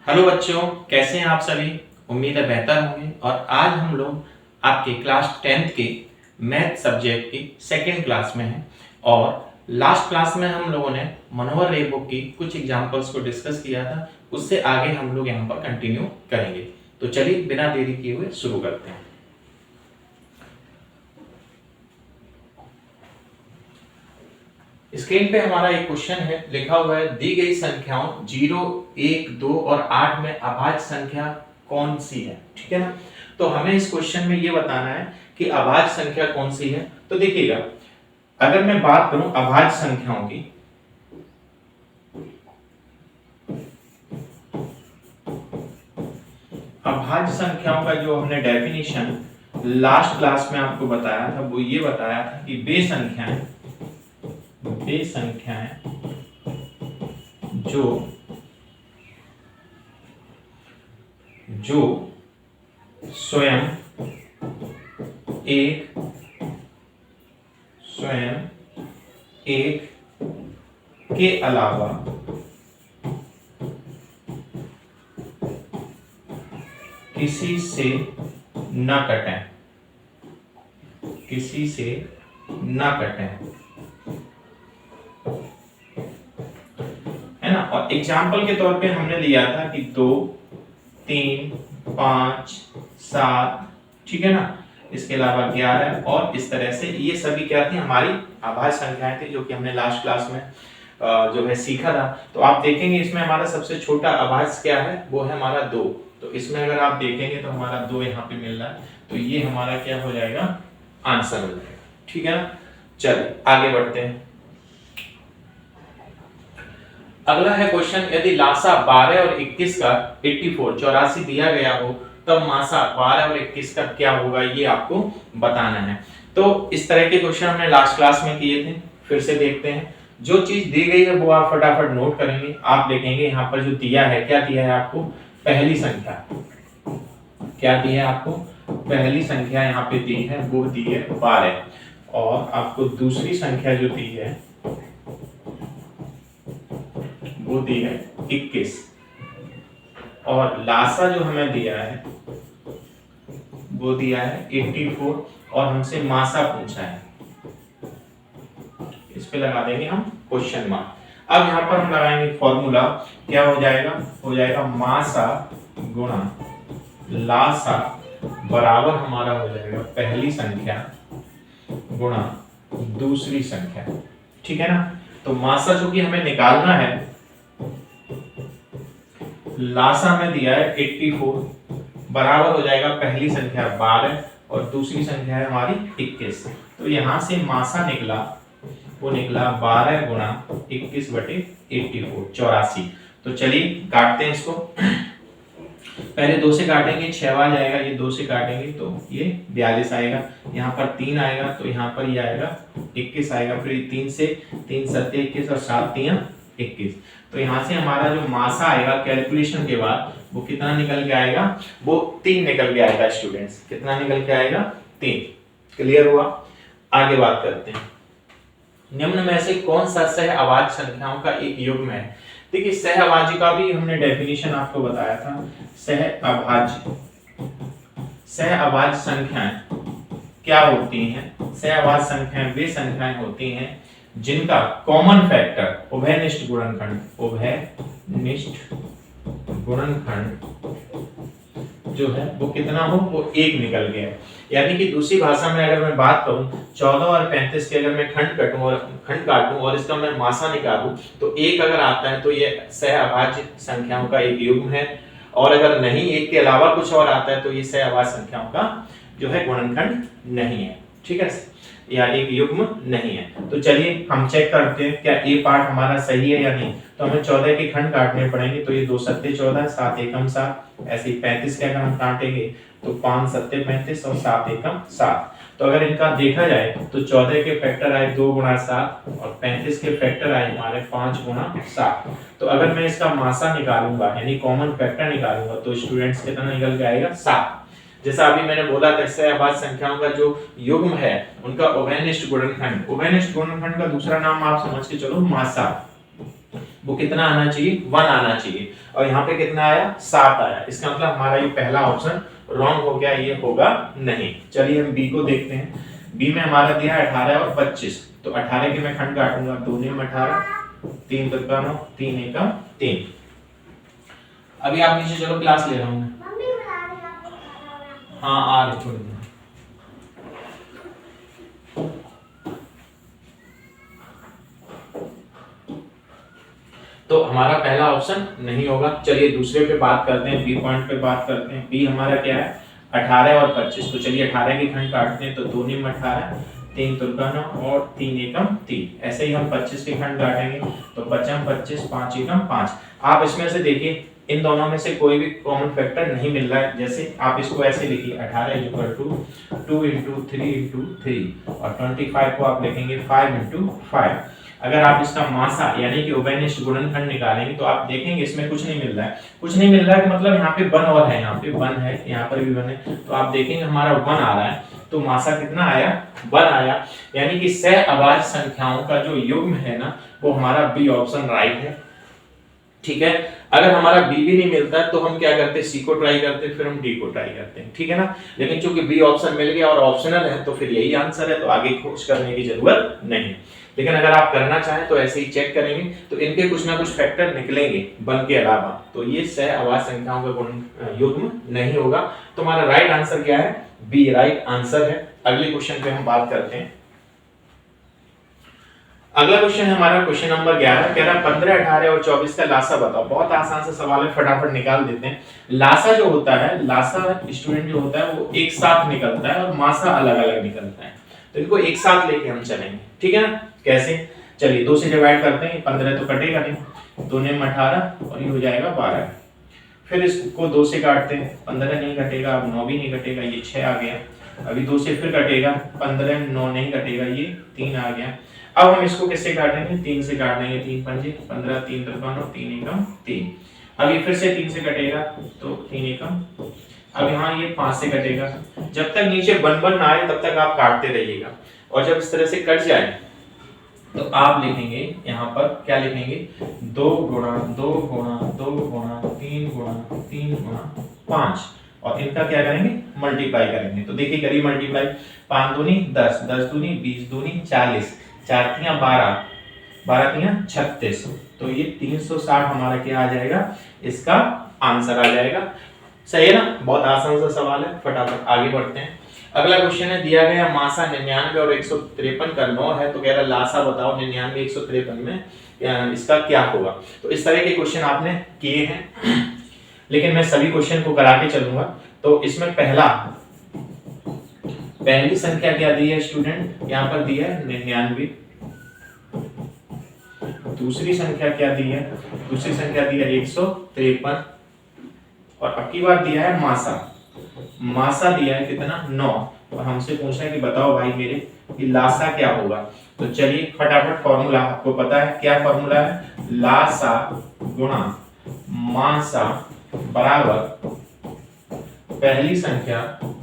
Hello बच्चों, कैसे हैं आप सभी। उम्मीद है बेहतर होंगे। और आज हम लोग आपके क्लास 10th के मैथ सब्जेक्ट की सेकेंड क्लास में हैं। और लास्ट क्लास में हम लोगों ने मनोहर रे बुक की कुछ एग्जाम्पल्स को डिस्कस किया था। उससे आगे हम लोग यहाँ पर कंटिन्यू करेंगे। तो चलिए बिना देरी किए हुए शुरू करते हैं। स्क्रीन पे हमारा एक क्वेश्चन है, लिखा हुआ है दी गई संख्याओं 0, 1, 2 और 8 में अभाज्य संख्या कौन सी है। ठीक है ना। तो हमें इस क्वेश्चन में ये बताना है कि अभाज्य संख्या कौन सी है। तो देखिएगा, अगर मैं बात करूं अभाज्य संख्याओं की, अभाज्य संख्याओं का जो हमने डेफिनेशन लास्ट क्लास में आपको बताया था वो ये बताया था कि वे संख्याएं जो जो स्वयं एक के अलावा किसी से न कटें, है ना। और एग्जाम्पल के तौर पे हमने लिया था कि 2, 3, 5, 7, ठीक है ना। इसके अलावा 11 और इस तरह से ये सभी क्या थी, हमारी अभाज्य संख्याएं थी, जो कि हमने लास्ट क्लास में जो है सीखा था। तो आप देखेंगे इसमें हमारा सबसे छोटा अभाज्य क्या है, वो है हमारा 2। तो इसमें अगर आप देखेंगे तो हमारा 2 यहाँ पे मिल रहा है, तो ये हमारा क्या हो जाएगा, आंसर हो जाएगा। ठीक है ना। चलिए आगे बढ़ते हैं। अगला है क्वेश्चन, यदि लासा 12 और 21 का 84 दिया गया हो, तब मासा 12 और 21 का क्या होगा, ये आपको बताना है। तो इस तरह के क्वेश्चन हमने लास्ट क्लास में किए थे, फिर से देखते हैं। जो चीज दी गई है वो आप फटाफट नोट करेंगे। आप देखेंगे यहाँ पर जो दिया है, क्या दिया है आपको, पहली संख्या, क्या दी है आपको, पहली संख्या यहाँ पे दी है, वो दी है 12। और आपको दूसरी संख्या जो दी है वो दी है 21। और लासा जो हमें दिया है वो दिया है 84 और हमसे मासा पूछा है। इस पे लगा देंगे हम क्वेश्चन मार्क। अब यहाँ पर हम लगाएंगे फॉर्मूला, क्या हो जाएगा मासा गुणा लासा बराबर हमारा हो जाएगा पहली संख्या गुणा दूसरी संख्या। ठीक है ना। तो मासा जो कि हमें निकालना है, लासा में दिया है 84 बराबर हो जाएगा पहली संख्या 12 और दूसरी संख्या है हमारी 21। तो यहां से मासा निकला, वो निकला 12 गुणा 21 बटे 84, 84। तो चलिए काटते हैं इसको। पहले 2 से काटेंगे 6 आ जाएगा, ये 2 से काटेंगे तो ये 42 आएगा। यहाँ पर 3 आएगा तो यहाँ पर ये आएगा 21 आएगा। फिर 3 से 3 7 21 और 7 3 21। तो यहाँ से हमारा जो मासा आएगा कैलकुलेशन के बाद वो कितना निकल के आएगा, वो 3 निकल के आएगा। स्टूडेंट्स कितना निकल के आएगा, 3। क्लियर हुआ। आगे बात करते हैं। निम्न में से कौन सा सहअभाज्य संख्याओं का एक युग्म है। देखिए सहअभाज्य का भी हमने डेफिनेशन आपको बताया था। सहअभाज्य संख्याएं क्या होती हैं, सहअभाज्य संख्याएं वे संख्याएं होती हैं जिनका कॉमन फैक्टर उभयनिष्ठ गुणनखंड जो है वो कितना हो, वो 1 निकल गया। यानी कि दूसरी भाषा में अगर मैं बात करूं, 14 और 35 के अगर मैं खंड काटूं और इसका मैं मासा निकालूं तो 1 अगर आता है तो ये सहअभाज्य संख्याओं का एक युग्म है। और अगर नहीं, 1 के अलावा कुछ और आता है तो ये सहअभाज्य संख्याओं का जो है गुणनखंड नहीं है। ठीक है, या एक युग्म नहीं है। तो चलिए हम चेक करते हैं क्या ए पार्ट हमारा सही है या नहीं। तो हमें 14 के खंड काटने पड़ेंगे। तो ये 2 सत्ते 14, 7 एकम 7। ऐसे ही 35 के अगर हम काटेंगे तो 5 सत्ते 35 और 7 एकम 7। तो अगर इनका देखा जाए तो 14 के फैक्टर आए 2 गुणा 7 और 35 के फैक्टर आए हमारे 5 गुणा 7। तो अगर मैं इसका मासा निकालूंगा यानी कॉमन फैक्टर निकालूंगा तो स्टूडेंट्स कितना निकल के आएगा, 7। जैसा अभी मैंने बोला था, सहअभाज्य संख्याओं का जो युग्म है उनका उभयनिष्ठ गुणनखंड। उभयनिष्ठ गुणनखंड का दूसरा नाम आप समझ के चलो मासा। वो कितना आना चाहिए, 1 आना चाहिए, और यहाँ पे कितना आया, 7 आया। इसका मतलब हमारा ये पहला ऑप्शन रॉन्ग हो गया, ये होगा नहीं। चलिए हम बी को देखते हैं। बी में हमारा दिया 18 और 25, तो 18 के मैं खंड काटूंगा, 2 में 18, 3 तिरका 9, 3 एकम 3। अभी आप नीचे चलो, क्लास ले रहा हूँ मैं। हाँ आ रही थोड़ी देर। तो हमारा पहला ऑप्शन नहीं होगा। चलिए दूसरे पे बात करते हैं, बी पॉइंट पे बात करते हैं। बी हमारा क्या है, 18 और 25। तो चलिए 18 की खंड काटते हैं, तो 2 में 18, 3 तुरका 9 और 3 एकम 3। ऐसे ही हम 25 की खंड काटेंगे, तो 5 25, 5 एकम 5। आप इसमें से देखिए, इन दोनों में से कोई भी कॉमन फैक्टर नहीं मिल रहा है। जैसे आप इसको ऐसे लिखिए, 18 इक्वल टू 2 इंटू 3 इंटू 3, और 25 को आप लिखेंगे 5 इंटू 5। अगर आप इसका मासा यानी कि उभयनिष्ठ गुणनखंड निकालेंगे, तो आप देखेंगे इसमें कुछ नहीं मिल रहा है। कुछ नहीं मिल रहा है मतलब यहाँ पे 1 और है, यहाँ पे 1 है, यहाँ पर भी 1 है, तो आप देखेंगे हमारा 1 आ रहा है। तो मासा कितना आया, 1 आया। यानी कि सहअभाज्य संख्याओं का जो युग्म है ना, वो हमारा बी ऑप्शन राइट है। ठीक है, अगर हमारा बी भी नहीं मिलता है तो हम क्या करते हैं, सी को ट्राई करते हैं, फिर हम डी को ट्राई करते हैं। ठीक है ना, लेकिन चूंकि बी ऑप्शन मिल गया और ऑप्शनल है, तो फिर यही आंसर है, तो आगे खोज करने की जरूरत नहीं। लेकिन अगर आप करना चाहें तो ऐसे ही चेक करेंगे, तो इनके कुछ ना कुछ फैक्टर निकलेंगे 1 के अलावा, तो ये सहअभाज्य संख्याओं का गुण युग्म नहीं होगा। तो हमारा राइट आंसर क्या है, बी राइट आंसर है। अगले क्वेश्चन पे हम बात करते हैं। अगला क्वेश्चन है हमारा क्वेश्चन नंबर 11, कह रहा 15, 18 और 24 का लासा बताओ। बहुत आसान सा सवाल है, फटाफट निकाल देते हैं। लासा जो होता है, लासा स्टूडेंट जो होता है वो एक साथ निकलता है और मासा अलग अलग निकलता है, तो इनको एक साथ लेके हम चलेंगे। ठीक है ना, कैसे, चलिए 2 से डिवाइड करते हैं, 15 तो कटेगा नहीं, 2 में 18 और ये हो जाएगा 12। फिर इसको 2 से काटते हैं, 15 नहीं कटेगा, अब 9 भी नहीं कटेगा, ये 6 आ गया। अभी 2 से फिर कटेगा, 15 9 नहीं कटेगा, ये 3 आ गया। अब हम इसको किससे काटेंगे, 3 से काट देंगे, 3 पंजे 15, 3 तिरका 9, 3 एकम 3। अब ये फिर से 3 से कटेगा, तो 3 एकम। अब यहाँ ये 5 से कटेगा। जब तक नीचे 1 ना आए तब तक आप काटते रहिएगा, और जब इस तरह से कट जाए तो आप लिखेंगे यहाँ पर, क्या लिखेंगे, 2 गुणा 2 गुणा 2 गुणा 3 गुणा 3 गुणा 5, और इनका क्या करेंगे, मल्टीप्लाई करेंगे। तो देखिए करिए मल्टीप्लाई, 5 दूनी 10, 10 दूनी 20, दूनी 40, 4 तियां 12, 12 तियां 36, तो ये 360 हमारा क्या आ जाएगा, इसका आंसर आ जाएगा। सही है ना, बहुत आसान सा सवाल है, फटाफट आगे बढ़ते हैं। अगला क्वेश्चन है, दिया गया मासा 99 और 153 का 9 है, तो कह रहा लासा बताओ 99 153 में इसका क्या होगा। तो इस तरह के क्वेश्चन आपने किए हैं, लेकिन मैं सभी क्वेश्चन को करा के चलूंगा। तो इसमें पहली संख्या क्या दी है स्टूडेंट, यहाँ पर दी है 99। दूसरी संख्या क्या दी है, दूसरी संख्या दी है 153, और अब की बार दिया है मासा दिया है कितना, 9, और हमसे पूछना है कि बताओ भाई मेरे कि लासा क्या होगा। तो चलिए फटाफट फॉर्मूला आपको पता है, क्या फॉर्मूला है, लासा गुणा मासा बराबर पहली संख्या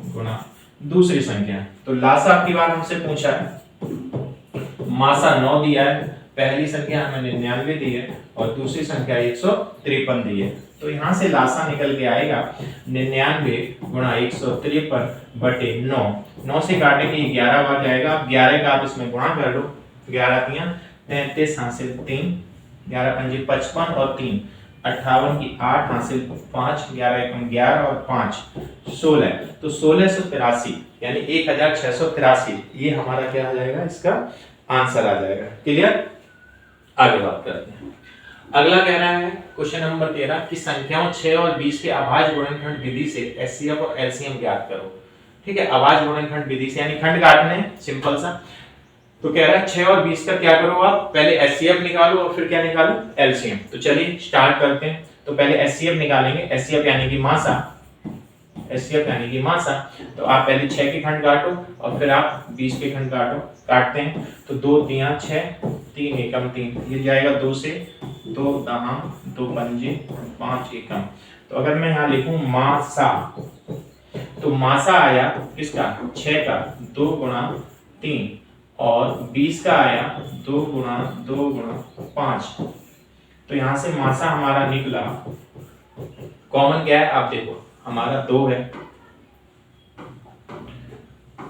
गुणा दूसरी संख्या। तो लासा आपकी बार हमसे पूछा है, मासा 9 दिया है, पहली संख्या हमें 99 दी है, और दूसरी संख्या 153 दी है। तो यहाँ से लासा निकल के आएगा 99 गुणा 153 बटे 9। 9 से काटेंगे 11 बार जाएगा, अब 11 का आप इसमें गुणा कर लो, 11 तियां 33 हासिल 3, 11 पंजे 55 और 3 58 की 8 हासिल 5, 11 एकम 11 और 5 16, तो 1683 यानी 1683 ये हमारा क्या आ जाएगा, इसका आंसर आ जाएगा। क्लियर, आगे बात करते हैं। अगला कह रहा है क्वेश्चन नंबर 13 कि संख्याओं 6 और 20 के अभाज्य गुणनखंड विधि से एचसीएफ और एलसीएम ज्ञात करो। ठीक है, अभाज्य गुणनखंड विधि से यानी खंड काटने, सिंपल सा। तो कह रहा है 6 और 20 का क्या करो, आप पहले एचसीएफ निकालो और फिर क्या निकालो, एलसीएम। तो चलिए स्टार्ट करते हैं। तो पहले एचसीएफ निकालेंगे, एचसीएफ यानी कि मासा, एचसीएफ यानी कि मासा। तो आप पहले 6 के खंड काटो और फिर आप 20 के खंड काटते हैं। तो 2 तियां 6, 3 एकम 3, ये जाएगा 2 से, 2 दहां 2 पंजे 5 एकम। तो अगर मैं यहाँ लिखूं मासा, तो मासा आया किसका, 6 का 2 गुणा 3, और 20 का आया 2 गुणा 2 गुणा 5। तो यहाँ से मासा हमारा निकला, कॉमन क्या है आप देखो, हमारा 2 है,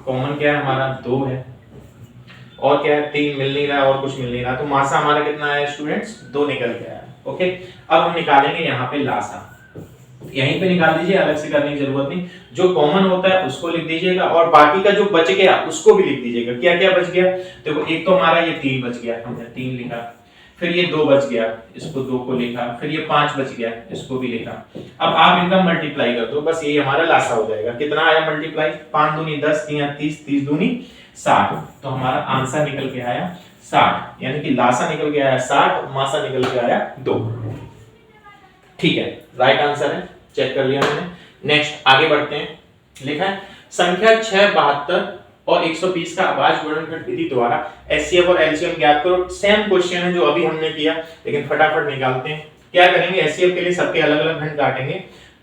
कॉमन क्या है हमारा 2 है, और क्या है 3 मिल नहीं रहा और कुछ मिल नहीं रहा, तो मासा हमारा कितना है स्टूडेंट्स 2 निकल गया है। ओके, अब हम निकालेंगे यहाँ पे लासा, यहीं पे निकाल दीजिए, अलग से करने की जरूरत नहीं, जो कॉमन होता है उसको लिख दीजिएगा और बाकी का जो बच गया उसको भी लिख दीजिएगा। क्या क्या बच गया देखो, एक तो हमारा ये 3 बच गया, हमने 3 लिखा, फिर ये 2 बच गया, इसको 2 को लिखा, फिर ये 5 बच गया, इसको भी लिखा। अब आप इनका मल्टीप्लाई कर दो, बस यही हमारा लासा हो जाएगा। कितना आया मल्टीप्लाई, 5 दूनी 10, 3 30, 30 दूनी 60, तो हमारा आंसर निकल के आया 60, यानी कि लासा निकल के आया 60, मासा निकल के आया 2। ठीक है, राइट आंसर है, चेक कर लिया मैंने। नेक्स्ट आगे बढ़ते हैं, लिखा है संख्या 6, 72 और 120 का अभाज्य गुणनखंड विधि द्वारा एचसीएफ और एलसीएम ज्ञात करो। सेम क्वेश्चन है जो अभी हमने किया, लेकिन फटाफट निकालते हैं। क्या करेंगे, एचसीएफ के लिए सबके अलग अलग खंड काटेंगे,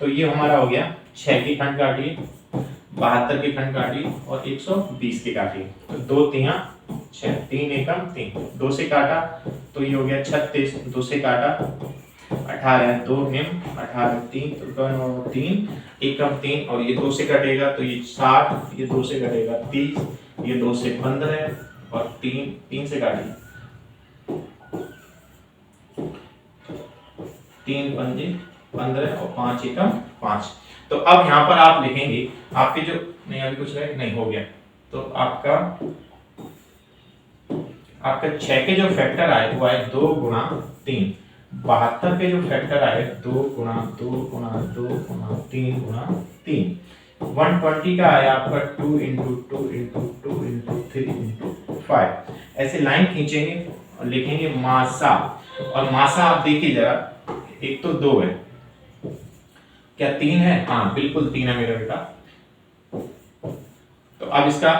तो ये हमारा हो गया 6 की खंड काटिए, 72 की खंड काटिए और 120 की काटिए, तो 2 3 6, 3 एकम 3, 2 से काटा तो ये हो गया 36, 2 से काटा 18, 2 निम 18, 3 तो 3 एकम 3, और ये 2 से कटेगा तो ये 60, ये 2 से कटेगा 30, ये 2 से 15 और 3 से काटिए 3 पंजे 15 और 5 एकम 5। तो अब यहाँ पर आप लिखेंगे आपके जो, नहीं अभी कुछ नहीं हो गया, तो आपका 6 के जो फैक्टर आए वो आए 2 गुणा 3, 72 के जो फैक्टर आए 2 गुणा 2 गुणा 2 गुणा 3 गुणा 3, 120 का आया आपका 2 into 2 into 2 into 3 into 5। ऐसे लाइन खींचेंगे और लिखेंगे मासा, और मासा आप देखिए जरा, एक तो 2 है, क्या 3 है, हाँ बिल्कुल 3 है मेरा बेटा। तो अब इसका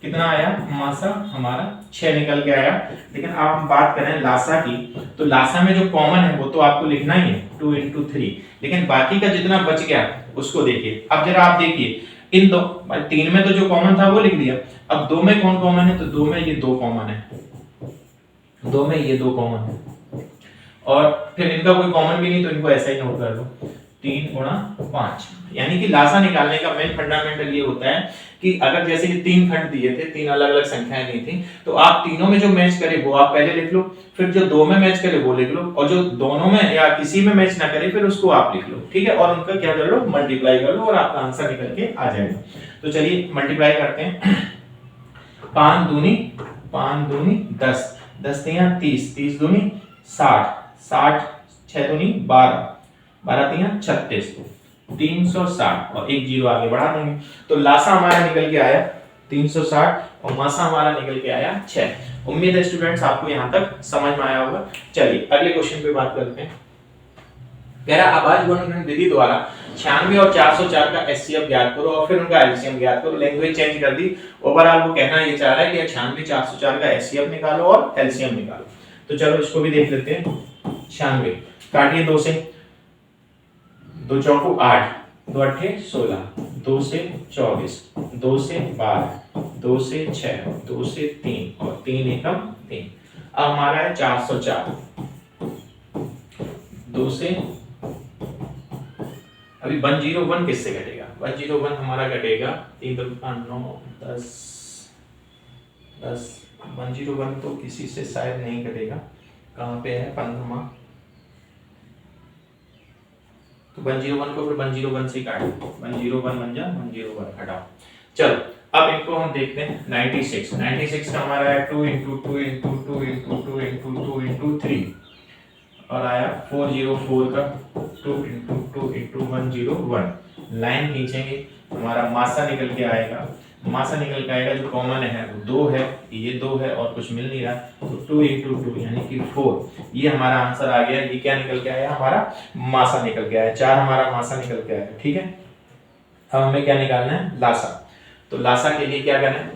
कितना आया, मासा हमारा 6 निकल के आया। लेकिन अब हम बात करें लासा की, तो लासा में जो कॉमन है वो तो आपको लिखना ही है 2 into 3, लेकिन बाकी का जितना बच गया उसको देखिए। अब जरा आप देखिए, इन दो 3 में तो जो कॉमन था वो लिख दिया, अब 2 में कौन कॉमन है, तो 2 में ये 2 कॉमन है, 2 में ये 2 कॉमन है, और फिर इनका कोई कॉमन भी नहीं, तो इनको ऐसा ही नोट कर लो 3 गुणा 5। यानी कि लासा निकालने का मेन फंडामेंटल ये होता है कि अगर जैसे कि 3 खंड दिए थे, 3 अलग अलग संख्याएं दी थी, तो आप तीनों में जो मैच करे वो आप पहले लिख लो, फिर जो 2 में मैच करे वो लिख लो, और जो दोनों में या किसी में मैच ना करे फिर उसको आप लिख लो। ठीक है, और उनका क्या कर लो, मल्टीप्लाई कर लो, और आपका आंसर निकल के आ जाएगा। तो चलिए मल्टीप्लाई करते हैं। 5 दूनी 10, 10 तियां 30, 30 दूनी 60, 60 6 दूनी 12, 12 तियां 36, 360 और एक जीरो आगे बढ़ा देंगे, तो लासा हमारा निकल के आया 360 और मासा हमारा निकल के आया 6। उम्मीद है स्टूडेंट्स आपको यहाँ तक समझ में आया होगा। चलिए अगले क्वेश्चन पे बात करते हैं। कह रहा अभाज्य गुणनखंड विधि द्वारा 96 और 404 का एचसीएफ ज्ञात करो और फिर उनका एलसीएम ज्ञात करो। लैंग्वेज चेंज कर दी, ओवरऑल वो कहना ये चाह रहा है कि 96 404 का एचसीएफ निकालो और एलसीएम निकालो। तो चलो इसको भी देख लेते हैं। 96 काटिए 2 से, 2 चौको 8, 2 अट्ठे 16, 2 से 24, 2 से 12, 2 से 6, 2 से 3 और 3 एकम 3। अब हमारा है 404, 2 से अभी 101 किससे घटेगा, 101 हमारा घटेगा 3 9 10 10, 101 तो किसी से शायद नहीं घटेगा, कहाँ पे है 15वां, तो 101 को फिर 101 से काट, 101 बन जा 101 हटाओ। चलो अब इनको हम देखते हैं। 96 का हमारा है 2 into 2 into 2 into 2 into 2 into 3 और आया 404 का 2 into 2 into 101। लाइन खींचेंगे, हमारा मासा निकल के आएगा, मासा निकल के आएगा, जो कॉमन है वो 2 है, ये 2 है और कुछ मिल नहीं रहा, तो 2 into 2 यानी कि 4, ये हमारा आंसर आ गया। ये क्या निकल के आया, हमारा मासा निकल के आया, 4 हमारा मासा निकल के आया। ठीक है, अब हमें क्या निकालना है, लासा। तो लासा के लिए क्या करें,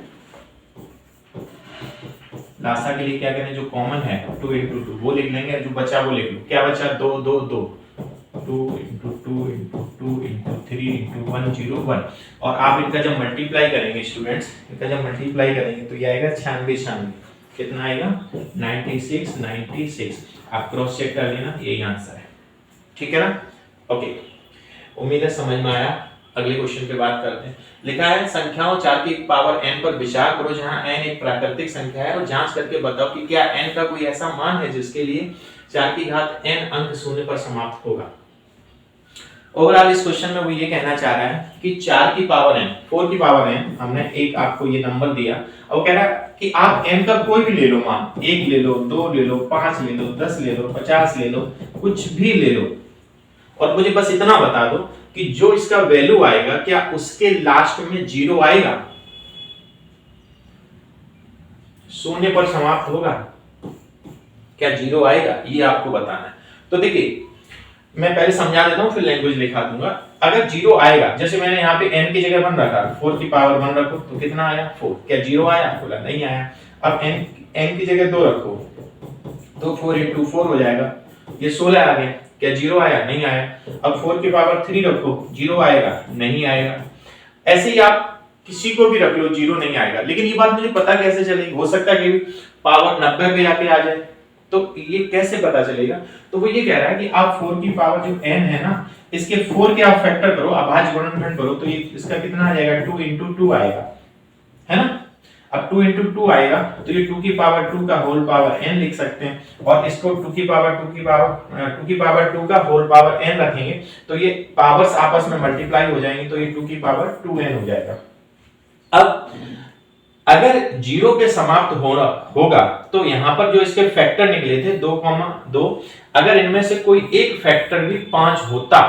लासा के लिए क्या करें, जो कॉमन है 2 into 2 वो लिख लेंगे, जो बचा वो लिख लो। क्या बचा, 2 2 2, 2 into 2 into 2 into 3 into 101। और आप इनका जब मल्टीप्लाई करेंगे स्टूडेंट्स, इनका जब मल्टीप्लाई करेंगे तो ये आएगा 96 96, कितना आएगा 96 96। आप क्रॉस चेक कर लेना, यही आंसर है। ठीक है ना? ओके, उम्मीद है समझ में आया। अगले क्वेश्चन पे बात करते हैं। लिखा है संख्याओं 4 की पावर n पर विचार करो जहां n एक प्राकृतिक संख्या है और जांच करके बताओ कि क्या n का कोई ऐसा मान है जिसके लिए 4 की घात n अंक शून्य पर समाप्त होगा। ओवरऑल इस क्वेश्चन में वो ये कहना चाह रहा है कि 4 की पावर n, 4 की पावर n, हमने एक आपको ये नंबर दिया और कह रहा है कि आप n का कोई भी ले लो मान, 1 ले लो, 2 ले लो, 5 ले लो, 10 ले लो, 50 ले लो, कुछ भी ले लो, और मुझे बस इतना बता दो कि जो इसका वैल्यू आएगा क्या उसके लास्ट में 0 आएगा, शून्य पर समाप्त होगा, क्या 0 आएगा, ये आपको बताना है। तो देखिए मैं पहले समझा देता हूं फिर लैंग्वेज लिखा दूंगा। अगर 0 आएगा, जैसे मैंने यहाँ पे n की जगह 1 रखा, 4 की पावर 1 रखो तो कितना आया 4, क्या 0 आया, बोला नहीं आया। अब n की जगह 2 रखो तो 4 into 4 हो जाएगा, ये 16 आ गया, क्या 0 आया, नहीं आया। अब 4 की पावर 3 रखो, 0 आएगा, नहीं आएगा। ऐसे ही आप किसी को भी रख लो 0 नहीं आएगा। लेकिन ये बात मुझे पता कैसे चलेगी, हो सकता है कि पावर 90 पे जाके आ जाए, तो ये कैसे पता चलेगा। तो वो ये कह रहा है कि आप 4 की पावर जो n है ना, इसके 4 के आप फैक्टर करो, अभाज्य गुणनखंड करो, तो ये इसका कितना आ जाएगा 2 into 2 आएगा, है ना। अब 2 into 2 आएगा तो ये 2 की पावर 2 का होल पावर n लिख सकते हैं, और इसको 2 की पावर 2 का होल पावर n रखेंगे तो ये पावर्स आपस में मल्टीप्लाई हो जाएंगी, तो ये 2 की पावर 2n हो जाएगा। अब अगर 0 पे समाप्त होगा तो यहां पर जो इसके फैक्टर निकले थे 2,2, अगर इनमें से कोई एक फैक्टर भी 5 होता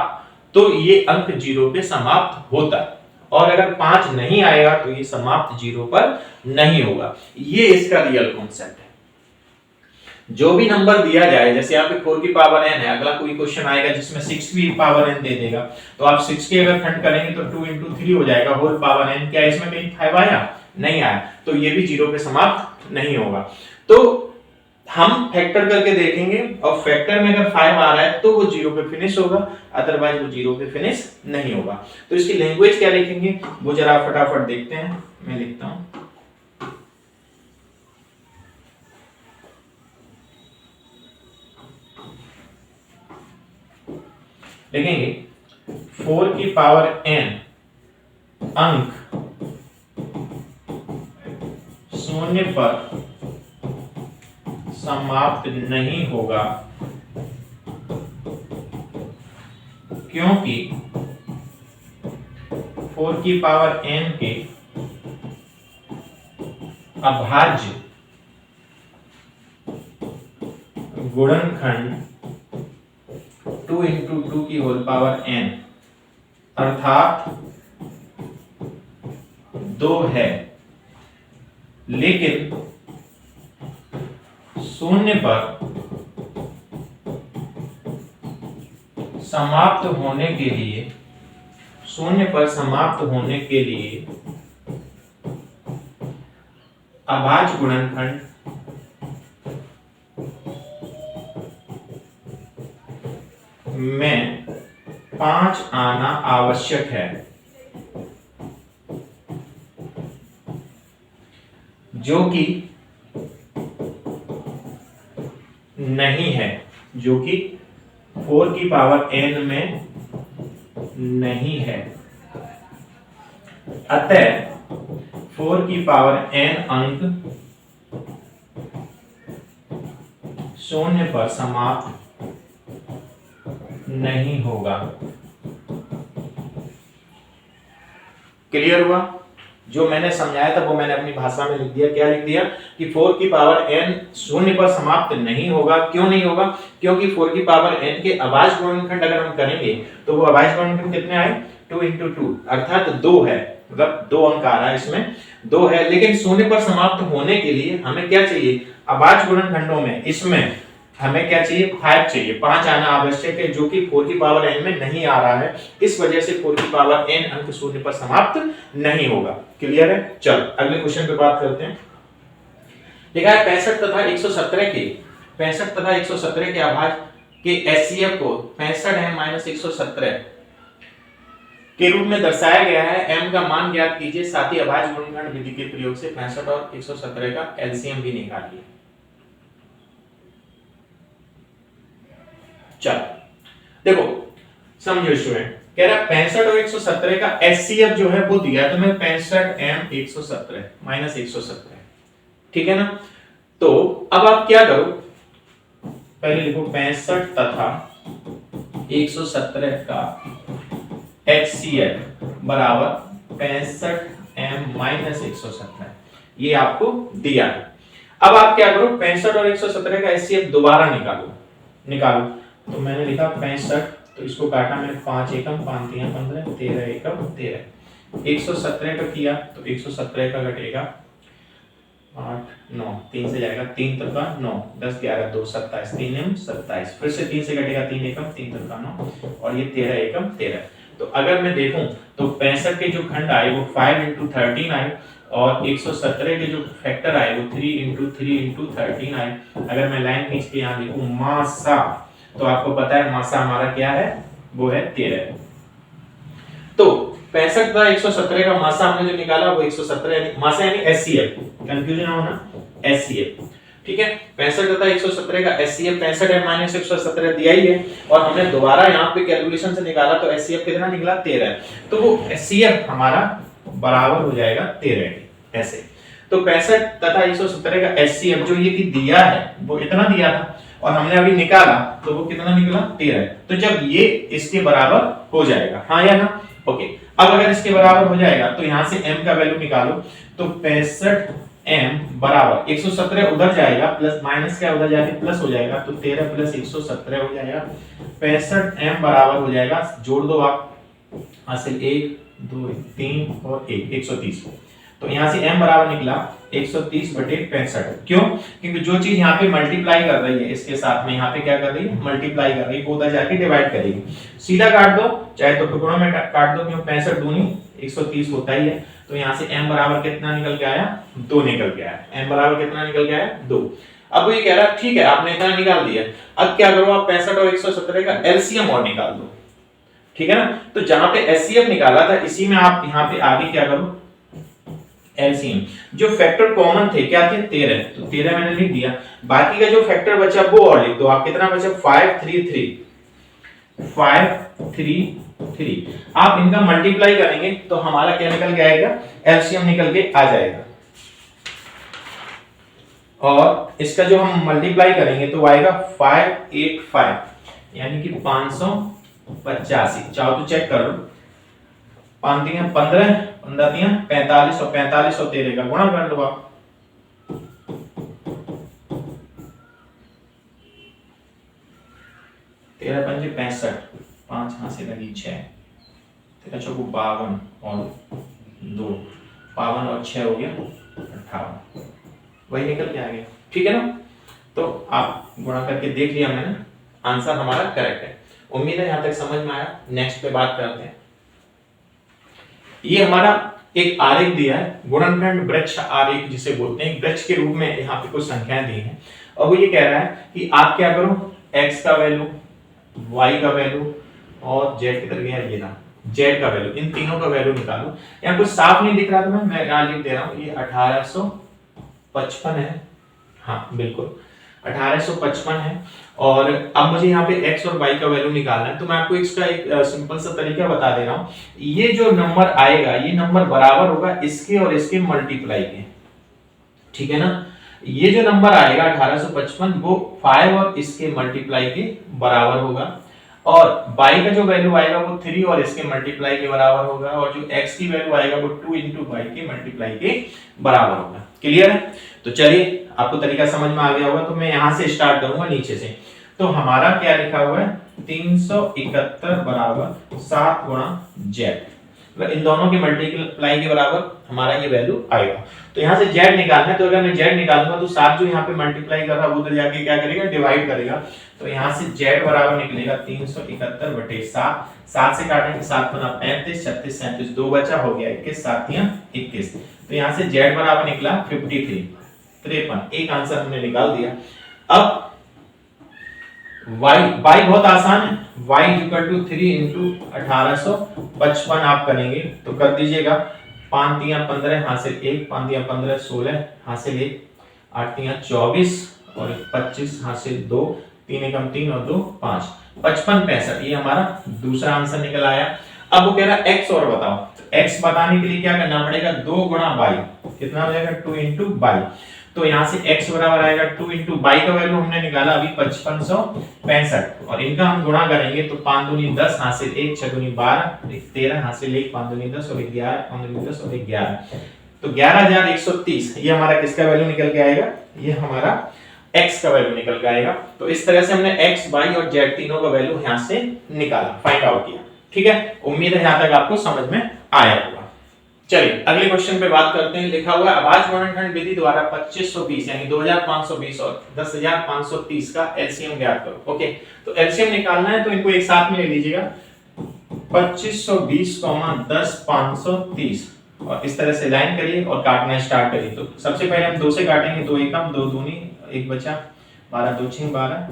तो ये अंक 0 पे समाप्त होता, और अगर 5 नहीं आएगा तो ये समाप्त 0 पर नहीं होगा। ये इसका रियल कॉन्सेप्ट है। जो भी नंबर दिया जाए, जैसे यहाँ पे 4 की पावर n है, अगला कोई क्वेश्चन आएगा जिसमें 6 की पावर n दे देगा, तो आप 6 के अगर खंड करेंगे तो 2 into 3 हो जाएगा होल पावर n, क्या इसमें कहीं 5 आया, नहीं आया, तो ये भी 0 पे समाप्त नहीं होगा। तो हम फैक्टर करके देखेंगे, और फैक्टर में अगर 5 आ रहा है तो वो 0 पे फिनिश होगा, अदरवाइज वो 0 पे फिनिश नहीं होगा। तो इसकी लैंग्वेज क्या लिखेंगे वो जरा फटाफट देखते हैं, मैं लिखता हूं। लिखेंगे 4 की पावर n अंक शून्य पर समाप्त नहीं होगा, क्योंकि 4 की पावर n के अभाज्य गुणनखंड 2 into 2 की होल पावर n अर्थात 2 है, लेकिन शून्य पर समाप्त होने के लिए, शून्य पर समाप्त होने के लिए अभाज्य गुणनखंड में 5 आना आवश्यक है, जो कि नहीं है, जो कि 4 की पावर n में नहीं है। अतः 4 की पावर n अंक शून्य पर समाप्त नहीं होगा। क्लियर हुआ? जो मैंने समझाया था वो मैंने अपनी भाषा में लिख दिया। क्या लिख दिया कि 4 की पावर n शून्य पर समाप्त नहीं होगा। क्यों नहीं होगा? क्योंकि 4 की पावर n के अभाज्य गुणनखंड अगर हम करेंगे तो वो अभाज्य गुणनखंड कितने आए, 2 into 2 अर्थात 2 है, मतलब 2 अंक आ रहा है इसमें, 2 है। लेकिन शून्य पर समाप्त होने के लिए हमें क्या चाहिए, अभाज्य गुणनखंडों में इसमें हमें क्या चाहिए, 5 चाहिए, 5 आना आवश्यक है, जो कि 4 की पावर n में नहीं आ रहा है। इस वजह से 4 की पावर n अंक शून्य पर समाप्त नहीं होगा। क्लियर है? चलो अगले क्वेश्चन पे बात करते हैं। लिखा है 65 तथा 117 के अभाज्य के एचसीएफ को 65m-117 के रूप में दर्शाया गया है। m का मान ज्ञात कीजिए, साथ ही अभाज्य गुणनखंड विधि के प्रयोग से 65 और 117 का एलसीएम भी निकालिए। चलो देखो समझो स्टूडेंट, कह रहा है 65 और 117 का एचसीएफ जो है वो दिया, तो मैं 65m 117 माइनस 117, ठीक है ना। तो अब आप क्या करो, पहले लिखो 65 तथा 117 का HCF बराबर 65m माइनस 117, ये आपको दिया है। अब आप क्या करो, 65 और 117 का HCF दोबारा निकालो। तो मैंने लिखा 65, तो इसको काटा मैंने 5 एकम 5 3 15 13 एकम 13, 117 का किया तो 117 का घटेगा 8 9 3 से जाएगा 3 तक 9 10 11 2 27 3 एम 27, फिर से 3 से घटेगा 3 एकम 3 तक 9 और ये 13 एकम 13। तो अगर मैं देखूं तो 65 के जो खंड आए वो 5 into 13 आए और 117 के जो फैक्टर आए वो 3 into 3 into 13 आए। अगर मैं लाइन खींच के यहाँ लिखूं मासा, तो आपको पता है मासा हमारा क्या है, वो है 13। तो 65 था 117 का मासा हमने जो निकाला वो 117 यानी मासा यानी एचसीएफ, कंफ्यूजन ना होना, एचसीएफ, ठीक है। 65 तथा 117 का एचसीएफ 65 है माइनस 117 दिया ही है, और हमने दोबारा यहाँ पे कैलकुलेशन से निकाला तो एचसीएफ कितना निकला 13, तो वो एचसीएफ हमारा बराबर हो जाएगा 13 ऐसे। तो 65 तथा 117 का एचसीएफ जो ये की दिया है वो इतना दिया था और हमने अभी निकाला तो वो कितना निकला 13। तो जब ये इसके बराबर हो जाएगा, हाँ या ना, ओके। अब अगर इसके बराबर हो जाएगा तो यहाँ से m का वैल्यू निकालो, तो 65m बराबर 117 उधर जाएगा प्लस माइनस क्या उधर जाके प्लस हो जाएगा, तो 13 प्लस 117 हो जाएगा, 65m बराबर हो जाएगा, जोड़ दो आप, हासिल 1 2 3 और 1 130। तो यहाँ से m बराबर निकला 130 बटे 65। क्यों? क्योंकि जो चीज यहाँ पे मल्टीप्लाई कर रही है इसके साथ में यहाँ पे क्या कर रही है, मल्टीप्लाई कर रही है, वो उधर जाके डिवाइड करेगी। सीधा काट दो चाहे तो टुकड़ों में काट दो, क्यों 65 दूनी 130 होता ही है। तो यहाँ से m बराबर कितना निकल के आया, 2 निकल के आया। m बराबर कितना निकल के आया, 2। अब वो ये कह रहा है ठीक है आपने इतना निकाल दिया, अब क्या करो आप 65 और 117 का एलसीएम और निकाल दो, ठीक है ना। तो जहां पे एचसीएफ निकाला था इसी में आप यहाँ पे आगे क्या करो एलसीएम, जो फैक्टर कॉमन थे क्या थे 13, तो 13 मैंने लिख दिया, बाकी का जो फैक्टर बचा वो और लिख दो आप, कितना बचा 533 आप इनका मल्टीप्लाई करेंगे तो हमारा क्या निकल के आएगा, एलसीएम निकल के आ जाएगा, और इसका जो हम मल्टीप्लाई करेंगे तो आएगा 585 यानी कि 585। चाहो तो चेक कर लो, 5 3 15 15 3 45 और 45 और 13 का गुणा कर लो आप, 13 पंजे 65, 5 हाथ से लगी 6, 13 चौको 52 और 2 52 और 6 हो गया 58, वही निकल के आ गया, ठीक है ना। तो आप गुणा करके देख लिया मैंने, आंसर हमारा करेक्ट है। उम्मीद है यहां तक समझ में आया। नेक्स्ट पे बात करते हैं। ये हमारा एक आरेख दिया है, गुणनखंड वृक्ष आरेख जिसे बोलते हैं, वृक्ष के रूप में यहाँ पे कुछ संख्याएं दी हैं, और वो ये कह रहा है कि आप क्या करो x का वैल्यू, y का वैल्यू और z किधर गया ये ना z का वैल्यू, इन तीनों का वैल्यू निकालो। यहाँ कुछ साफ नहीं दिख रहा तो मैं यहाँ लिख दे रहा हूँ, ये 1855 है, हाँ बिल्कुल 1855 है। और अब मुझे यहाँ पे x और y का वैल्यू निकालना है, तो मैं आपको इसका एक सिंपल सा तरीका बता दे रहा हूँ। ये जो नंबर आएगा ये नंबर बराबर होगा इसके और इसके मल्टीप्लाई के, ठीक है ना। ये जो नंबर आएगा 1855 वो 5 और इसके मल्टीप्लाई के बराबर होगा, और y का जो वैल्यू आएगा वो 3 और इसके मल्टीप्लाई के बराबर होगा, और जो x की वैल्यू आएगा वो 2 into y के मल्टीप्लाई के बराबर होगा। क्लियर है? तो चलिए आपको तरीका समझ में आ गया होगा, तो मैं यहां से स्टार्ट करूंगा नीचे से। तो हमारा क्या लिखा हुआ है 371 बराबर 7 गुणा z, इन दोनों के मल्टीप्लाई के बराबर हमारा ये वैल्यू आएगा। तो यहाँ से z निकालना है, तो अगर मैं z निकालूंगा तो 7 जो यहाँ पे मल्टीप्लाई कर रहा है वो उधर जाके क्या करेगा, डिवाइड करेगा। तो यहाँ से z बराबर निकलेगा 371 बटे 7, 7 से काटेंगे 7 गुना 35 36 37 2 बचा, हो गया 21 7 21। तो यहाँ से z बराबर निकला 53, एक आंसर हमने निकाल दिया। अब y बहुत आसान है, y इक्वल टू 3 इंटू 1855 आप करेंगे तो कर दीजिएगा, 5 3 15 हासिल 1, 5 3 15 16 हासिल 1, 8 3 24 और 25 हासिल 2, 3 एकम 3 और 2 5। 55 ये हमारा दूसरा आंसर निकल आया। अब वो कह रहा है x और बताओ, तो x बताने के लिए क्या करना पड़ेगा, 2 गुणा बाई, कितना हो जाएगा 2 इंटू बाई। तो यहाँ से x बराबर आएगा 2 इंटू बाई का वैल्यू हमने निकाला अभी 5565, और इनका हम गुणा करेंगे तो 5 दूनी 10, हाथ से 1, 6 दूनी 12, 13, हाथ से 1, 5 दूनी 10 और 11, 5 दूनी 10 और 11, तो 11130 ये हमारा किसका वैल्यू निकल के आएगा, ये हमारा x का वैल्यू निकल के आएगा। तो इस तरह से हमने x, y और z तीनों का वैल्यू यहाँ से निकाला, फाइंड आउट किया। ठीक है, उम्मीद है यहाँ तक आपको समझ में आया होगा। चलिए अगले क्वेश्चन पे बात करते हैं। लिखा हुआ है अभाज्य वर्णनखंड विधि द्वारा 2520 यानी 2520 और 10530 का एलसीएम ज्ञात करो। ओके, तो एलसीएम निकालना है तो इनको एक साथ में ले लीजिएगा, 2520, 10530, और इस तरह से लाइन करिए और काटना स्टार्ट करिए। तो सबसे पहले हम 2 से काटेंगे, 2 एकम, 2 दूनी, 1 बचा, 12, 2 छिंग 12,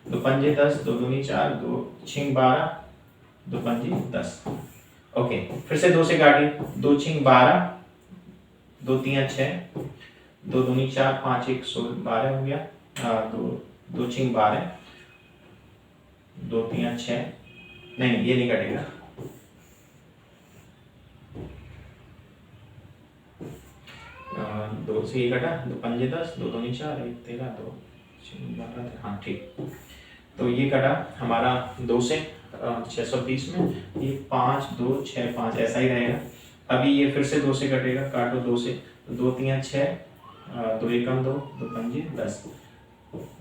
2 पंजे 10, 2 दूनी 4, 2 छिंग 12, 2 पंजे 10। ओके, फिर से 2 से काटिए, 2 छिंग 12, 2 तिया 6, 2 दूनी 4, 5 1 16 12 हो गया, 2 छिंग 12, 2 तिया 6, नहीं ये नहीं कटेगा, 2 से ये कटा, 2 पंजे 10, 2 दूनी 4, 1 13, 2 छिंग 12, हाँ ठीक। तो ये कटा हमारा 2 से 630 में, ये 5 2 6 5 ऐसा ही रहेगा। अभी ये फिर से 2 से कटेगा, काटो 2 से, 2 तिया 6, 2 एकम 2, 2 पंजे 10,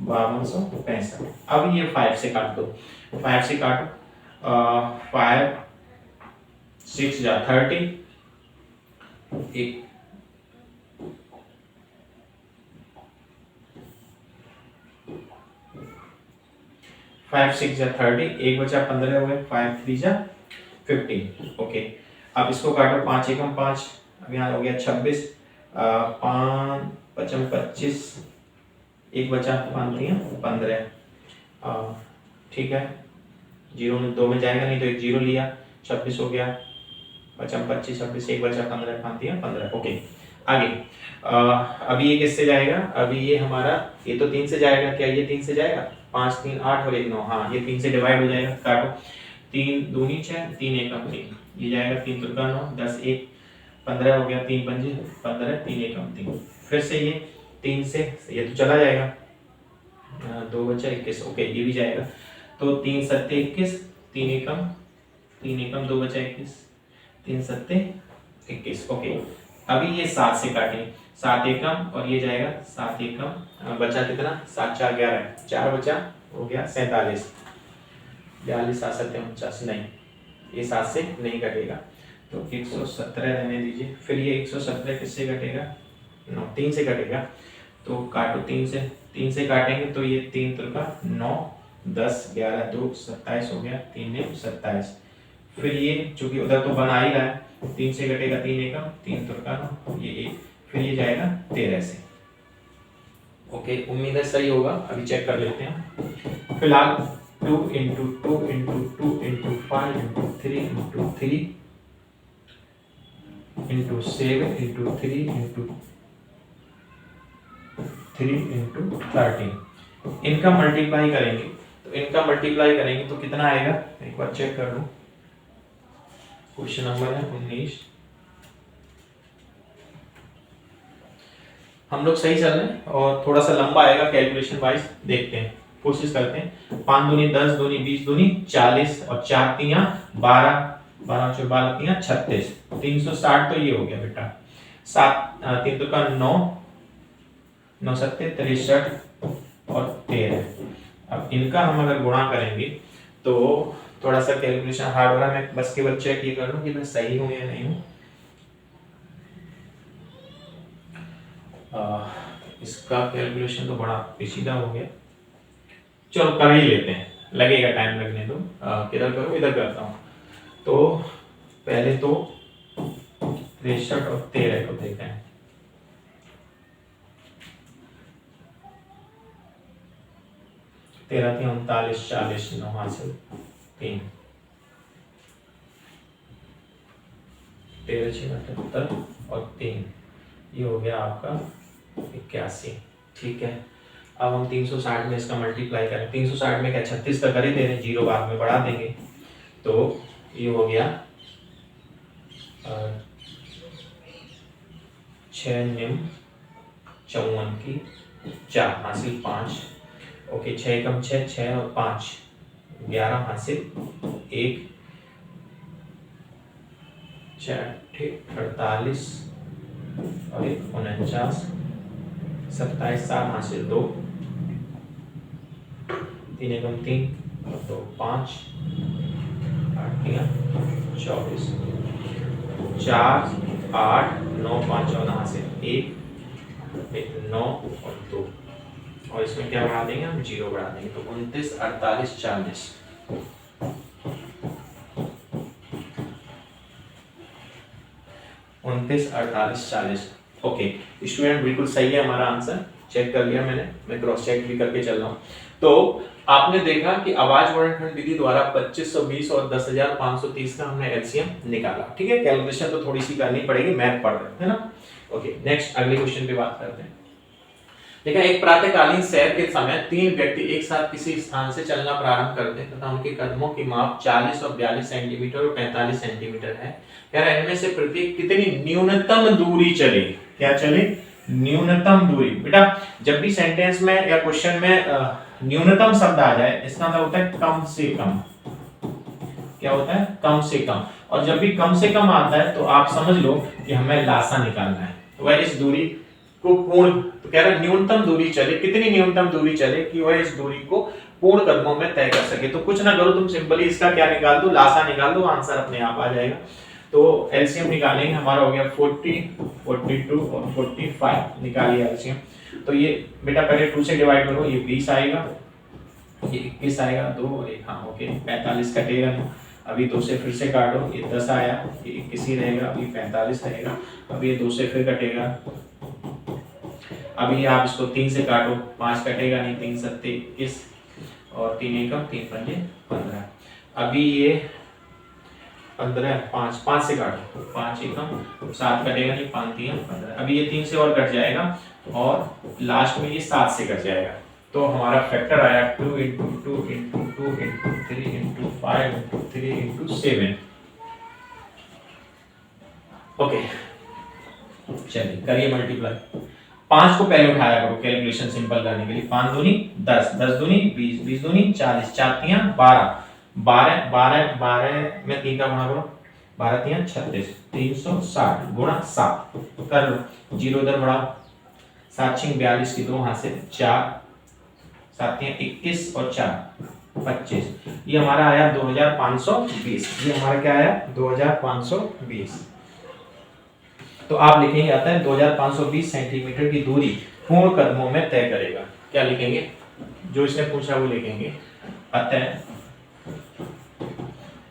5265। अब ये 5 से काट दो, 5 से काटो, 5 6 जा 30, एक 5 6 जा 30, एक बचा 15 हो गए, 5 3 जा 15। ओके, अब इसको काटो, 5 एकम 5, अब यहाँ हो गया 26, 5 पचम 25, एक बचा 5 दिया 15, ठीक है, 0 में 2 में जाएगा नहीं तो एक 0 लिया, 26 हो गया, पचम 25 26, एक बचा 15, 5 दिया 15। ओके, आगे अभी ये किससे जाएगा, अभी ये हमारा, ये तो 3 से जाएगा, क्या ये 3 से जाएगा, 5 3 8 और 1 9, हाँ ये 3 से डिवाइड हो जाएगा, काटो, 3 दूनी 6, 3 एकम 3, ये जाएगा 3 तुका 9, 10 1 15 हो गया, 3 पंजे 15, 3 एकम 3, फिर से ये 3 से ये तो चला जाएगा, 2 बचा 21। ओके, ये भी जाएगा, तो 3 सत्ते 21, 3 एकम 2 बचा 21, 3 सत्ते 21। ओके, अभी ये 7 से काटें, 7 एकम और ये जाएगा 7 एकम, बचा कितना, 7 4 11, 4 बचा हो गया 47, 42 7 7 49, नहीं ये 7 से नहीं कटेगा, तो 117 रहने दीजिए। फिर ये 117 किससे कटेगा, 3 से कटेगा, तो काटो 3 से काटेंगे तो ये 3 त्रिका 9, 10 11 2 27 हो गया, 3 ने 27। फिर ये चूंकि उधर तो बना ही रहा है, 3 से कटेगा 3 एकम, 3 त्रिका 9, ये 1, फिर ये जाएगा 13 से। ओके, उम्मीद है सही होगा, अभी चेक कर लेते हैं। फिलहाल 2 into 2 into 2 into 5 into 3 into 3 into 7 into 3 into 3 into 13, इनका मल्टीप्लाई करेंगे, तो इनका मल्टीप्लाई करेंगे तो कितना आएगा, एक बार चेक कर लूं। क्वेश्चन नंबर है 19, हम लोग सही चल रहे हैं और थोड़ा सा लंबा आएगा कैलकुलेशन वाइज, देखते हैं, कोशिश करते हैं। 5 दूनी 10, दूनी 20, दूनी 40 और 4 तिया 12, 12 चौक 12 तिया 36, 360 तो ये हो गया बेटा, 7 3 तो का 9, 9 सत्ते 63 और 13। अब इनका हम अगर गुणा करेंगे तो थोड़ा सा कैलकुलेशन हार्ड हो रहा है, मैं बस केवल चेक ये कर लूं कि मैं सही हूं या नहीं हूं। इसका कैलकुलेशन तो बड़ा पेचीदा हो गया, चलो कर ही लेते हैं, लगेगा टाइम लगने दो। किधर करूं, इधर करता हूं। तो पहले तो 63 और 13 को देखते हैं, 13 थी 39 40 9 हासिल 3, 13 6 78 और 3, ये हो गया आपका 81। ठीक है, अब हम 360 में इसका मल्टीप्लाई करें, 360 में क्या 36 तक कर ही दे रहे हैं, 0 बाद में बढ़ा देंगे, तो ये हो गया 6 निम 54 की 4 हासिल 5। ओके, 6 कम 6, 6 और 5 11 हासिल 1, 48 और 1 49, 27 7 हासिल 2, 3 एकम 3 और 2 5, 8 24, 4 8 9 5 14 हासिल 1 9 और 2, और इसमें क्या बढ़ा देंगे हम, 0 बढ़ा देंगे, तो 29 48 40। 29 48 40। ओके स्टूडेंट, बिल्कुल सही है हमारा आंसर, चेक कर लिया मैंने, मैं क्रॉस चेक भी करके चल रहा हूँ। तो आपने देखा कि आवाज वर्णखंड विधि द्वारा 2520 और 10530 का हमने एलसीएम निकाला। ठीक है, कैलकुलेशन तो थोड़ी सी करनी पड़ेगी, मैथ पढ़ रहे हैं ना। ओके नेक्स्ट अगले क्वेश्चन पे बात करते हैं। देखा, एक प्रातःकालीन सैर के समय 3 व्यक्ति एक साथ किसी स्थान से चलना प्रारंभ करते हैं तथा उनके कदमों की माप 40 और 42 सेंटीमीटर और 45 सेंटीमीटर है। कह रहा है इनमें से प्रत्येक कितनी न्यूनतम दूरी चले, क्या चले, न्यूनतम दूरी। बेटा जब भी सेंटेंस में या क्वेश्चन में न्यूनतम शब्द आ जाए, इसका मतलब होता है कम से कम, क्या होता है, कम से कम। और जब भी कम से कम आता है तो आप समझ लो कि हमें लासा निकालना है, तो वह इस दूरी को पूर्ण, तो कह रहा है न्यूनतम दूरी चले, कितनी न्यूनतम दूरी चले कि वह इस दूरी को पूर्ण कदमों में तय कर सके। तो कुछ ना करो, तुम सिंपली इसका क्या निकाल दो, लासा निकाल दो, आंसर अपने आप आ जाएगा। तो एलसीएम निकालेंगे, हमारा हो गया 40 42 और 45, निकालिए एलसीएम। तो ये बेटा पहले 2 से डिवाइड करो, ये 20 आएगा, ये 21 आएगा, 2 और 1, हाँ ओके 45 कटेगा नहीं। अभी 2 से फिर से काटो, ये 10 आया, ये 21 ही रहेगा, अभी 45 रहेगा। अब ये 2 से फिर कटेगा, अभी आप इसको 3 से काटो, 5 कटेगा नहीं, 3 सत्ते 21 और 3 एकम 3 पंजे 15। अभी ये 15 5 से काटो, 5 एकम 7 कटेगा नहीं, 5 3 15। अभी ये 3 से और कट जाएगा और लास्ट में ये 7 से कट जाएगा। तो हमारा फैक्टर आया 2 × 2 × 2 × 3 × 5 × 3 × 7। ओके चलिए करिए मल्टीप्लाई। 5 को पहले उठाया करो कैलकुलेशन सिंपल करने के लिए, 5 दूनी 10, 10 दूनी 20, 20 दूनी 40, 4 तियां 12, 12 में 3 का गुणा करो, 12 तियां 36, 360 गुणा 7 कर लो, 0 इधर बढ़ाओ, 7 छिंग 42 की 2 हाथ से 4, 7 तियां 21 और 4 25, ये हमारा आया 2520। ये हमारा क्या आया 2520। तो आप लिखेंगे आता है 2520 सेंटीमीटर की दूरी पूर्ण कदमों में तय करेगा। क्या लिखेंगे, जो इसने पूछा वो लिखेंगे, अतः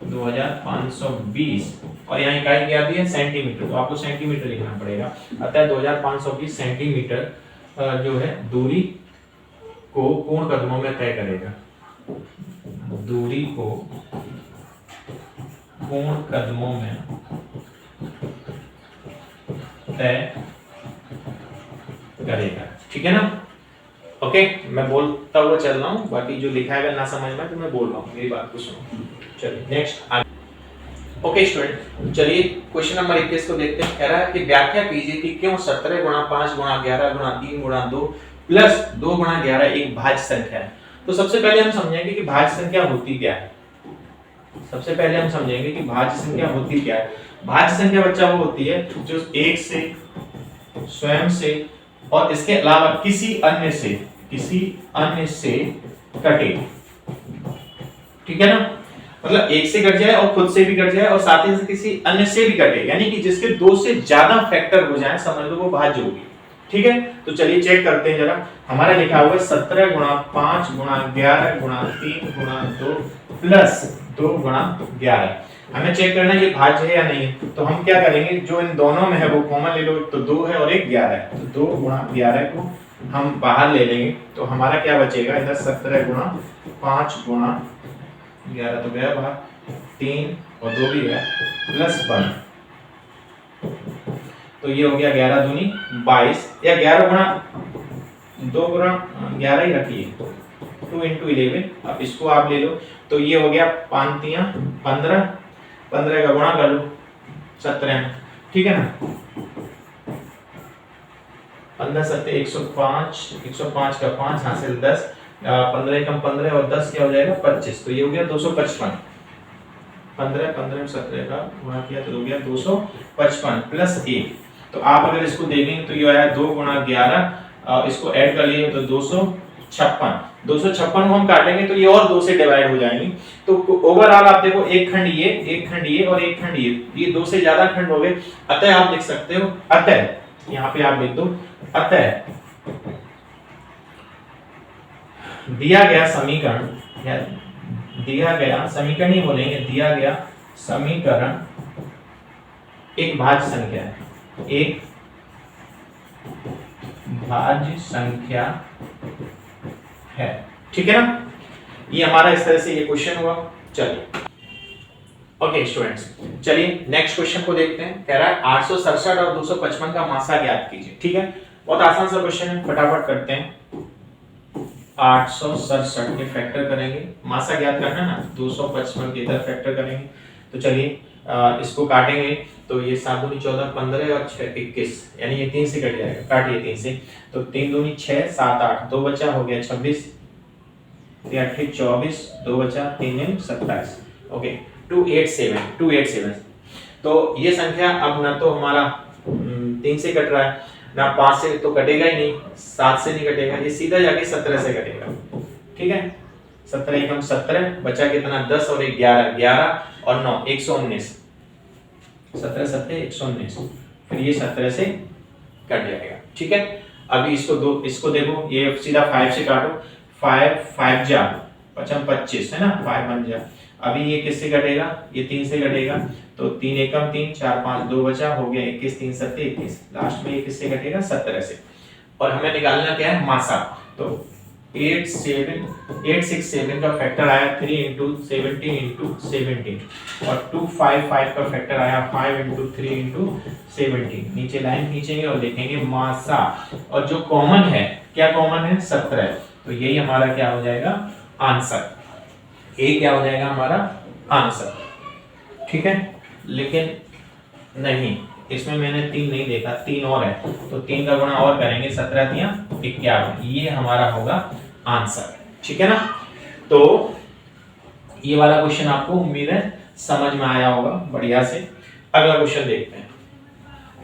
2520 और यहाँ इकाई क्या दी है सेंटीमीटर, तो आपको सेंटीमीटर लिखना पड़ेगा। अतः 2520 सेंटीमीटर जो है दूरी को पूर्ण कदमों में तय करेगा, दूरी को पूर्ण कदमों में तय करेगा। ठीक है ना, ओके मैं बोलता हुआ चल रहा हूँ, बाकी जो लिखा है अगर ना समझ में तो मैं बोल रहा हूँ, मेरी बात को सुनो। चलिए नेक्स्ट। ओके स्टूडेंट, चलिए क्वेश्चन नंबर 21 को देखते हैं। कह रहा है कि व्याख्या कीजिए कि क्यों 17 गुणा 5 गुणा 11 गुणा 3 गुणा 2 प्लस 2 गुणा 11 एक भाज्य संख्या है। तो सबसे पहले हम समझेंगे कि भाज्य संख्या होती क्या है। सबसे पहले हम समझेंगे कि भाज्य संख्या होती क्या है। भाज्य संख्या बच्चा वो होती है जो एक से, स्वयं से और इसके अलावा किसी अन्य से कटे। ठीक है ना, मतलब एक से कट जाए और खुद से भी कट जाए और साथ ही किसी अन्य से भी कटे, यानी कि जिसके 2 से ज्यादा फैक्टर हो जाए, समझ लो वो भाज्य होगी। ठीक है, तो चलिए चेक करते हैं जरा। हमारा लिखा हुआ है 17 गुणा 5 गुणा 11 गुणा 3 गुणा 2 प्लस 2 गुणा 11। हमें चेक करना है ये भाज्य है या नहीं है। तो हम क्या करेंगे, जो इन दोनों में है वो कॉमन ले लो, तो 2 है और एक 11 है, तो 2 गुणा 11 को हम बाहर ले लेंगे, तो हमारा क्या बचेगा इधर 17 गुणा 5 गुणा 11 तो गया बाहर, 3 और 2 भी गया प्लस 1, तो ये हो गया 11 दूनी 22 या 11 गुणा 2 गुना 11 ही रखिए, 2 इंटू 11। अब इसको आप ले लो तो ये हो गया 5 तियां 15, 15 का गुणा कर लो 17 में, ठीक है ना। 15 सत्ते 105, 105 का 5 हासिल 10, 15 कम 15 और 10 क्या हो जाएगा 25, तो ये हो गया 255। 15 15 में 17 का गुणा किया तो हो गया 255 प्लस 1। तो आप अगर इसको देखेंगे तो ये आया 2 गुणा 11, इसको ऐड कर लिए तो 256। 256 को हम काटेंगे तो ये और 2 से डिवाइड हो जाएंगे। तो ओवरऑल आप देखो एक खंड ये, एक खंड ये और एक खंड ये 2 से ज्यादा खंड हो गए। अतः आप लिख सकते हो, अतः यहाँ पे आप लिख दो, अतः दिया गया समीकरण, दिया गया समीकरण ही बोलेंगे, दिया गया समीकरण एक भाज्य संख्या है, एक भाज्य संख्या है, ठीक है ना। ये हमारा इस तरह से ये क्वेश्चन हुआ। चलिए ओके स्टूडेंट्स, चलिए नेक्स्ट क्वेश्चन को देखते हैं। कह रहा है 867 और 255 का मासा ज्ञात कीजिए, ठीक है। बहुत आसान सा क्वेश्चन है, फटाफट करते हैं। 867 के फैक्टर करेंगे, मासा ज्ञात करना है ना, 255 के इधर फैक्टर करेंगे। तो चलिए इसको काटेंगे तो ये 7 दूनी 14, 15 और 6 21, यानी ये 3 से कट जाएगा, काटिए 3 से। तो 3 दूनी 6, 7 8, 2 बचा, हो गया 26, 3 8 24, 2 बचा, 3 9 27, ओके 287। तो ये संख्या अब ना तो हमारा 3 से कट रहा है, ना 5 से तो कटेगा ही नहीं, 7 से नहीं कटेगा, ये सीधा जाके 17 से कटेगा, ठीक है। 17 एकम 17, बचा कितना 10 और 1 11, 11 और 9 119, 17 सत्ते 119, फिर ये 17 से कट जाएगा, ठीक है। अभी इसको देखो, ये सीधा 5 से काटो, 5 5 जा 25 है ना, 5 बन जा। अभी ये किससे कटेगा, ये 3 से कटेगा, तो 3 एकम 3, 4 5 2 बचा, हो गया 21, 3 सत्ते 21, लास्ट में ये किससे कटेगा 17 से। और हमें निकालना क्या है, मासा। तो 867 का फैक्टर आया 3 इंटू 17 इंटू 17 और 255 का फैक्टर आया 5 इंटू 3 इंटू 17। नीचे लाइन खींचेंगे और लिखेंगे मासा, और जो कॉमन है, क्या कॉमन है 17, तो यही हमारा क्या हो जाएगा आंसर, ए क्या हो जाएगा हमारा आंसर, ठीक है। लेकिन नहीं, इसमें मैंने 3 नहीं देखा, 3 और है, तो 3 का गुणा और करेंगे, 17 तियां 51, ये हमारा होगा आंसर, ठीक है ना। तो ये वाला क्वेश्चन आपको उम्मीद है समझ में आया होगा बढ़िया से। अगला क्वेश्चन देखते हैं।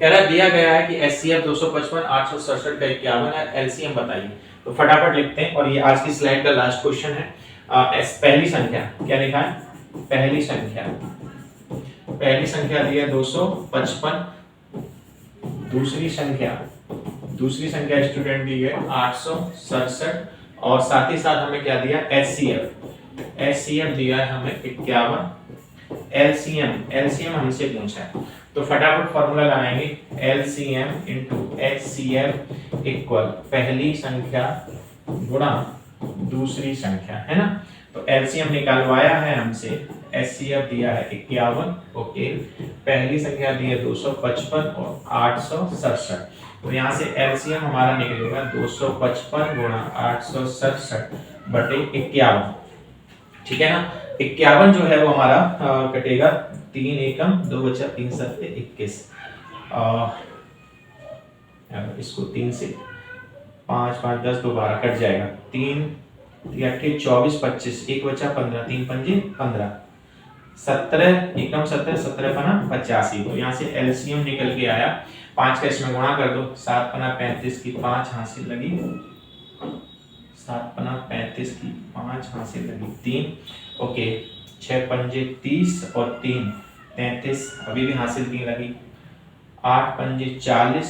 कह रहा है दिया गया है कि एचसीएफ 255 867 का 51 है, एलसीएम बताइए। तो फटाफट लिखते हैं, और ये आज की स्लाइड का लास्ट क्वेश्चन है। पहली संख्या क्या लिखा है, पहली संख्या दी है 255, दूसरी संख्या स्टूडेंट दी है 867, और साथ ही साथ हमें क्या दिया एचसीएफ दिया है हमें 51। एलसीएम हमसे पूछा है, तो फटाफट फॉर्मूला लगाएंगे, एलसीएम इनटू एचसीएफ इक्वल पहली संख्या गुणा दूसरी संख्या, है ना। तो एलसीएम निकालवाया है हमसे, एचसीएफ दिया है 51, ओके, पहली संख्या दी है 255 और 867, तो यहाँ से एलसीएम हमारा निकलेगा 255 गुणा 867 बटे 51, ठीक है ना। 51 जो है वो हमारा कटेगा 3 एकम 2 बचा 3 सत्ते 21, इसको 3 से 5 5 10 2 12 कट जाएगा, 3 8 24 25, 1 बचा 15, 3 पंजे 15, 17 एकम 17 17 पना 85, तो यहाँ से एलसीएम निकल के आया 5 का इसमें गुणा कर दो, 7 पना 35 की 5 हासिल लगी, 7 पना 35 की 5 हासिल लगी 3, ओके, 6 पंजे 30 और 3 33, अभी भी हासिल 3 लगी, 8 पंजे 40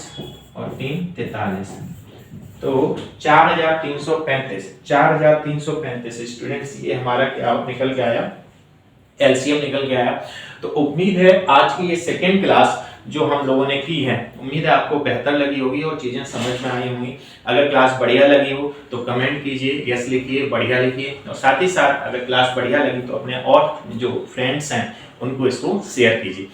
और 3 43, तो 4335 स्टूडेंट्स, ये हमारा क्या निकल के आया, एलसीएम निकल के आया। तो उम्मीद है आज की ये सेकेंड क्लास जो हम लोगों ने की है, उम्मीद है आपको बेहतर लगी होगी और चीजें समझ में आई होंगी। अगर क्लास बढ़िया लगी हो तो कमेंट कीजिए, यस लिखिए, बढ़िया लिखिए, और साथ ही साथ अगर क्लास बढ़िया लगी तो अपने और जो फ्रेंड्स हैं उनको इसको शेयर कीजिए।